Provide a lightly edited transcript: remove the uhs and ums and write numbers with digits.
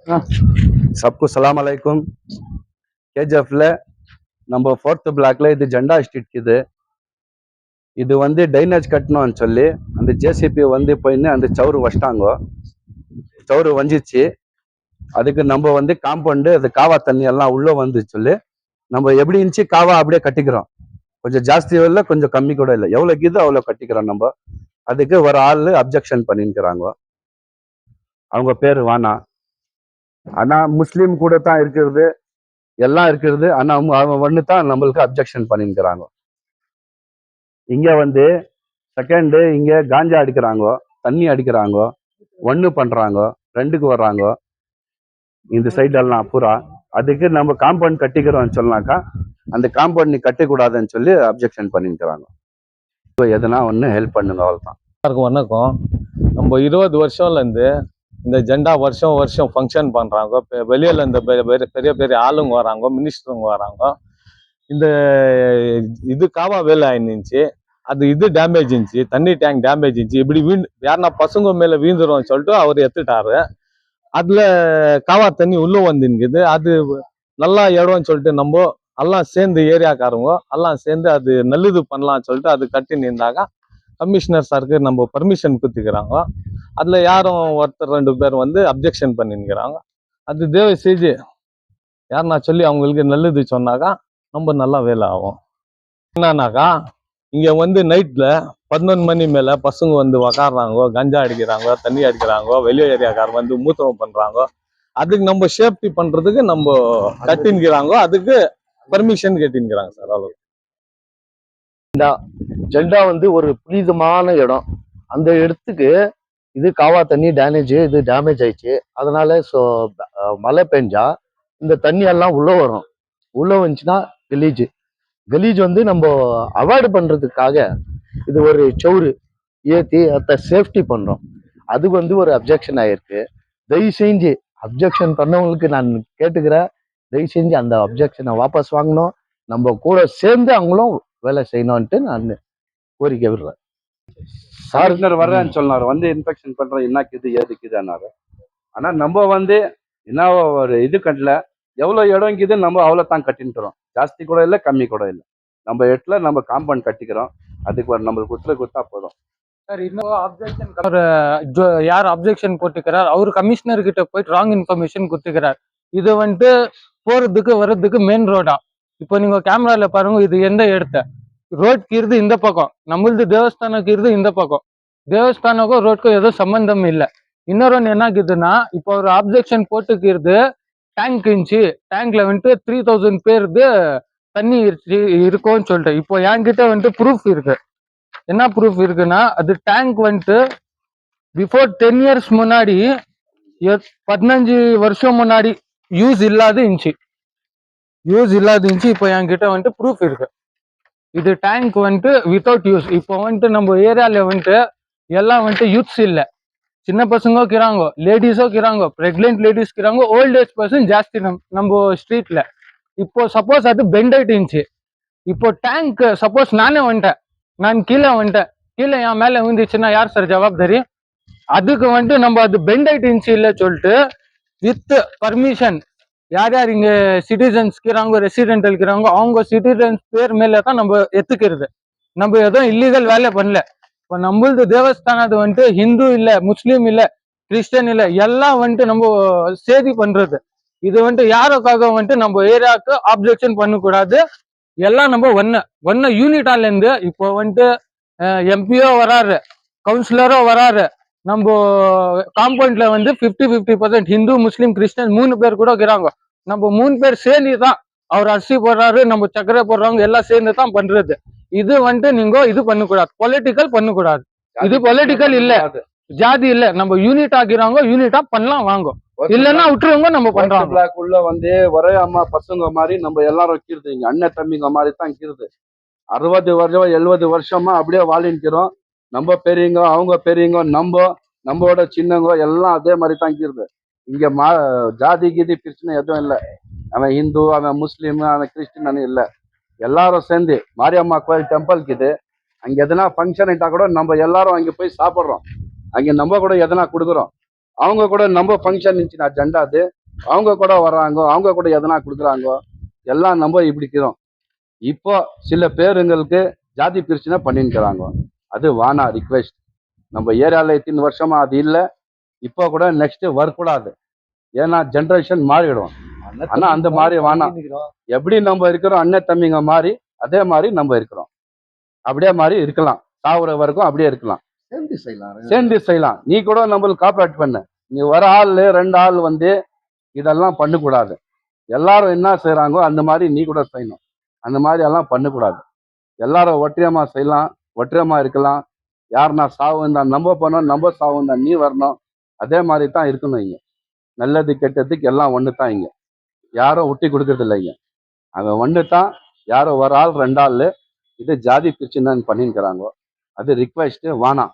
सबको सलाम अलैकुम கேஜிஎஃப்ல நம்ம 4th பிளாக்ல இது ஜெண்டா ஸ்ட்ரீட் இது வந்து டைனேஜ் கட்டணும்னு சொல்லி அந்த ஜேசிபி வந்து போயின்னு அந்த சவுறு வச்சிட்டாங்க. சவுறு வஞ்சிச்சு. அதுக்கு நம்ம வந்து காம்பவுண்டு அது காவா தண்ணி எல்லாம் உள்ள வந்து சொல்லி நம்ம எப்படி இருந்துச்சு காவா அப்படியே கட்டிக்கிறோம். கொஞ்சம் ஜாஸ்தி இல்லை, கொஞ்சம் கம்மி கூட இல்லை, எவ்வளோக்கு இது அவ்வளோ கட்டிக்கிறோம் நம்ம. அதுக்கு ஒரு ஆள் அப்ஜெக்ஷன் பண்ணிக்கிறாங்க. அவங்க பேர் வானா. ஆனா முஸ்லீம் கூட தான் இருக்கிறது, எல்லாம் இருக்கிறது. ஆனா அவன் ஒன்று தான் நம்மளுக்கு அப்ஜெக்ஷன் பண்ணிக்கிறாங்க. இங்க வந்து செகண்டு இங்க காஞ்சா அடிக்கிறாங்க, தண்ணி அடிக்கிறாங்க, ஒன்று பண்றாங்க, ரெண்டுக்கு வர்றாங்க இந்த சைடெல்லாம் பூரா. அதுக்கு நம்ம காம்பவுண்ட் கட்டிக்கிறோம்னு சொன்னாக்கா அந்த காம்பவுண்ட் நீ கட்டக்கூடாதுன்னு சொல்லி அப்ஜெக்ஷன் பண்ணிக்கிறாங்க. எதுனா ஒன்று ஹெல்ப் பண்ணுங்க, அவ்வளோதான். வணக்கம். நம்ம 20 வருஷம்லேருந்து இந்த ஜெண்டா வருஷம் வருஷம் ஃபங்க்ஷன் பண்ணுறாங்க. வெளியில் இந்த பெரிய பெரிய ஆளுங்க வராங்க, மினிஸ்டருங்க வராங்க. இந்த இது காவா வேலை ஆயிருந்துச்சு, அது இது டேமேஜ் இருந்துச்சு, தண்ணி டேங்க் டேமேஜ் இருந்துச்சு. இப்படி யாருன்னா பசங்க மேலே வீழ்ந்துரும்னு சொல்லிட்டு அவர் எடுத்துட்டாரு. அதில் காவா தண்ணி உள்ளே வந்துருக்குது. அது நல்லா இடம்னு சொல்லிட்டு நம்ம எல்லாம் சேர்ந்து ஏரியாக்காரங்க எல்லாம் சேர்ந்து அது நல்லது பண்ணலாம்னு சொல்லிட்டு அது கட்டி நின்றாங்க. கமிஷனர் சாருக்கு நம்ம பர்மிஷன் கொடுத்துக்கிறாங்க. அதில் யாரும் ஒருத்தர் 2 பேர் வந்து அப்ஜெக்ஷன் பண்ணிக்கிறாங்க. அது தயவு செஞ்சு யாருன்னா சொல்லி அவங்களுக்கு நல்லது சொன்னாக்கா ரொம்ப நல்லா வேலை ஆகும். என்னன்னாக்கா இங்கே வந்து நைட்டில் 11 மணி மேலே பசங்க வந்து உக்காடுறாங்க, கஞ்சா அடிக்கிறாங்க, தண்ணி அடிக்கிறாங்க, வெளி ஏரியாக்காரங்க வந்து மூத்திரம் பண்ணுறாங்க. அதுக்கு நம்ம சேஃப்டி பண்ணுறதுக்கு நம்ம கட்டின்கிறாங்க, அதுக்கு பர்மிஷன் கேட்டின்கிறாங்க சார். அவ்வளோ. ஜெண்டா வந்து ஒரு புனிதமான இடம். அந்த இடத்துக்கு இது காவா தண்ணி இது டேமேஜ் ஆயிடுச்சு. அதனால மழை பெஞ்சா இந்த தண்ணி எல்லாம் உள்ள வரும். உள்ள வந்துச்சுன்னா கலீஜ் வந்து நம்ம அவாய்டு பண்றதுக்காக இது ஒரு சவுறு ஏற்றி அதை சேஃப்டி பண்றோம். அது வந்து ஒரு அப்ஜெக்ஷன் ஆயிருக்கு. தயவு செஞ்சு அப்ஜெக்ஷன் பண்ணவங்களுக்கு நான் கேட்டுக்கிறேன், தயவு செஞ்சு அந்த அப்ஜெக்ஷனை வாபஸ் வாங்கணும். நம்ம கூட சேர்ந்து அவங்களும் வேலை செய்யணும்ட்டு நான் கோரிக்கை விடுறேன். சார் வர்றேன்னு சொன்னார், வந்து இன்ஸ்பெக்ஷன் பண்றோம், என்னக்குது ஏதுக்குதுன்னாரு. ஆனா நம்ம வந்து என்ன ஒரு இது கட்டல, எவ்வளவு இடம்க்குது நம்ம அவ்வளவுதான் கட்டின்ட்டுறோம். ஜாஸ்தி கூட இல்லை, கம்மி கூட இல்லை. நம்ம இடத்துல நம்ம காம்பவுண்ட் கட்டிக்கிறோம். அதுக்கு ஒரு நம்மளுக்கு உத்தரவு கொடுத்தா போதும். சார், இன்னும் அப்ஜெக்ஷன் யார் அப்ஜெக்ஷன் போட்டுக்கிறார் அவர் கமிஷனர் கிட்ட போயிட்டு ராங் இன்ஃபர்மேஷன் கொடுத்துக்கிறார். இது வந்துட்டு போறதுக்கு வர்றதுக்கு மெயின் ரோடா. இப்போ நீங்க கேமரால பாருங்க, இது எந்த இடத்த ரோட்க்கு இருந்து இந்த பக்கம், நம்மளது தேவஸ்தானக்கு இருந்து இந்த பக்கம். தேவஸ்தானக்கும் ரோட்க்கும் ஏதோ சம்பந்தம் இல்லை. இன்னொரு ஒன்று என்ன ஆகுதுன்னா, இப்போ ஒரு அப்ஜெக்ஷன் போட்டுக்கிறது டேங்க் இருந்துச்சு, டேங்க்ல வந்துட்டு 3000 பேருக்கு தண்ணி இருக்கும்னு சொல்லிட்டு. இப்போ என்கிட்ட வந்துட்டு ப்ரூஃப் இருக்கு. என்ன ப்ரூஃப் இருக்குன்னா, அது டேங்க் வந்துட்டு பிஃபோர் 10 இயர்ஸ் முன்னாடி, 15 வருஷம் முன்னாடி யூஸ் இல்லாத இருந்துச்சு. இப்போ என்கிட்ட வந்துட்டு ப்ரூஃப் இருக்கு. இது டேங்க் வந்துட்டு வித்தவுட் யூஸ். இப்போ வந்துட்டு நம்ம ஏரியால வந்துட்டு எல்லாம் வந்துட்டு யூத்ஸ் இல்லை, சின்ன பசங்க இருக்கிறாங்க, லேடிஸோ இருக்கிறாங்க, பிரெக்னென்ட் லேடிஸ் இருக்கிறாங்க, ஓல்ட் ஏஜ் பர்சன் ஜாஸ்தி நம்ம ஸ்ட்ரீட்ல. இப்போ சப்போஸ் அது பெண்ட் ஆயிட்டு இருந்துச்சு. இப்போ டேங்க் சப்போஸ் நான் கீழே வந்துட்டேன், கீழே என் மேல விழுந்துச்சுன்னா யார் சார் ஜவாப்தாரி? அதுக்கு வந்துட்டு நம்ம அது பெண்ட் ஆயிட்டு இருந்துச்சு இல்லை சொல்லிட்டு வித் பர்மிஷன் யார் யார் இங்க சிட்டிசன்ஸ் இருக்கிறாங்க, ரெசிடென்ட் இருக்கிறாங்க, அவங்க சிட்டிசன்ஸ் பேர் மேல தான் நம்ம எத்துக்கிறது. நம்ம எதுவும் இல்லீகல் வேலை பண்ணல. இப்போ நம்மளது தேவஸ்தானது வந்துட்டு ஹிந்து இல்லை, முஸ்லீம் இல்லை, கிறிஸ்டியன் இல்லை, எல்லாம் வந்துட்டு நம்ம சேதி பண்றது. இது வந்துட்டு யாருக்காக வந்துட்டு நம்ம ஏரியாவுக்கு ஆப்ஜெக்ஷன் பண்ணக்கூடாது. எல்லாம் நம்ம ஒன்னு யூனிட்டால இருந்து இப்போ வந்துட்டு எம்பியோ வராரு, கவுன்சிலரோ வராரு. நம்ம காம்பவுண்ட்ல வந்து 50-50% ஹிந்து, முஸ்லீம், கிறிஸ்டியன் 3 பேர் கூட இருக்கிறாங்க. நம்ம 3 பேர் சேர்ந்து தான், அவர் அரிசி போடுறாரு, நம்ம சக்கரை போடுறவங்க எல்லாம் சேர்ந்து தான் பண்றது. இது வந்துட்டு நீங்க இது பண்ணக்கூடாது, பொலிட்டிக்கல் பண்ணக்கூடாது. இது பொலிட்டிக்கல் இல்ல, ஜாதி இல்ல. நம்ம யூனிட் ஆகிறாங்க, யூனிட்டா பண்ணலாம் வாங்க, இல்லன்னா விட்டுருவங்க. நம்ம பண்றோம் பிளாக் உள்ள வந்து ஒரே அம்மா பசங்க மாதிரி நம்ம எல்லாரும் வைக்கிறது, இங்க அண்ணன் தம்பிங்க மாதிரி தான் இருக்கிறது. 60 வருஷம் 70 வருஷமா அப்படியே வாழ்க்கிறோம். நம்ம பெரியவங்க, அவங்க பெரியவங்க, நம்மளோட சின்னவங்க எல்லாம் அதே மாதிரி தான் இருக்கிறது. இங்க ஜாதி கீதி பிரச்சனை எதுவும் இல்லை. அவன் இந்து, அவன் முஸ்லீம், அவன் கிறிஸ்டின் இல்லை. எல்லாரும் சேர்ந்து மாரியம்மா கோயில் டெம்பிள்க்கு அங்க எதனா ஃபங்க்ஷன் ஆயிட்டா கூட நம்ம எல்லாரும் அங்க போய் சாப்பிட்றோம். அங்க நம்ம கூட எதனா கொடுக்குறோம். அவங்க கூட நம்ம ஃபங்க்ஷன் இருந்துச்சுன்னா ஜெண்டா அது அவங்க கூட வர்றாங்க, அவங்க கூட எதனா கொடுக்குறாங்க, எல்லாம் நம்ம இப்படி இருக்கிறோம். இப்போ சில பேருங்களுக்கு ஜாதி பிரச்சனை பண்ணிருக்கிறாங்க. அது வானா ரிக்வெஸ்ட். நம்ம ஏரியாவில் இத்தனை வருஷமா அது இல்லை. இப்போ கூட நெக்ஸ்ட் வரக்கூடாது. ஏன்னா ஜென்ரேஷன் மாறிடும். ஆனா அந்த மாதிரி வேணாம். எப்படி நம்ம இருக்கிறோம் அண்ணன் தம்பிங்க மாதிரி அதே மாதிரி நம்ம இருக்கிறோம். அப்படியே மாதிரி இருக்கலாம். சாவுற வரைக்கும் அப்படியே இருக்கலாம். சேர்ந்து செய்யலாம். நீ கூட நம்மளுக்கு காப்பரேட் பண்ண. நீ ஒரு ஆள் 2 ஆள் வந்து இதெல்லாம் பண்ணக்கூடாது. எல்லாரும் என்ன செய்யறாங்கோ அந்த மாதிரி நீ கூட செய்யணும். அந்த மாதிரி எல்லாம் பண்ணக்கூடாது. எல்லாரும் ஒற்றியமா செய்யலாம், ஒற்றியமா இருக்கலாம். யாருன்னா சாவு இருந்தா நம்ம பண்ணோம், நம்ம சாவு இருந்தா நீ வரணும். அதே மாதிரி தான் இருக்கணும் இங்க. நல்லது கெட்டதுக்கு எல்லாம் ஒன்று தான் இங்க. யாரும் ஒட்டி கொடுக்கறது இல்லை இங்க. அங்க ஒன்று தான். யாரோ ஒரு ஆள் 2 ஆள் இது ஜாதி பிரச்சனைன்னு பண்ணிக்கிறாங்க. அது ரிக்வெஸ்ட் வானா.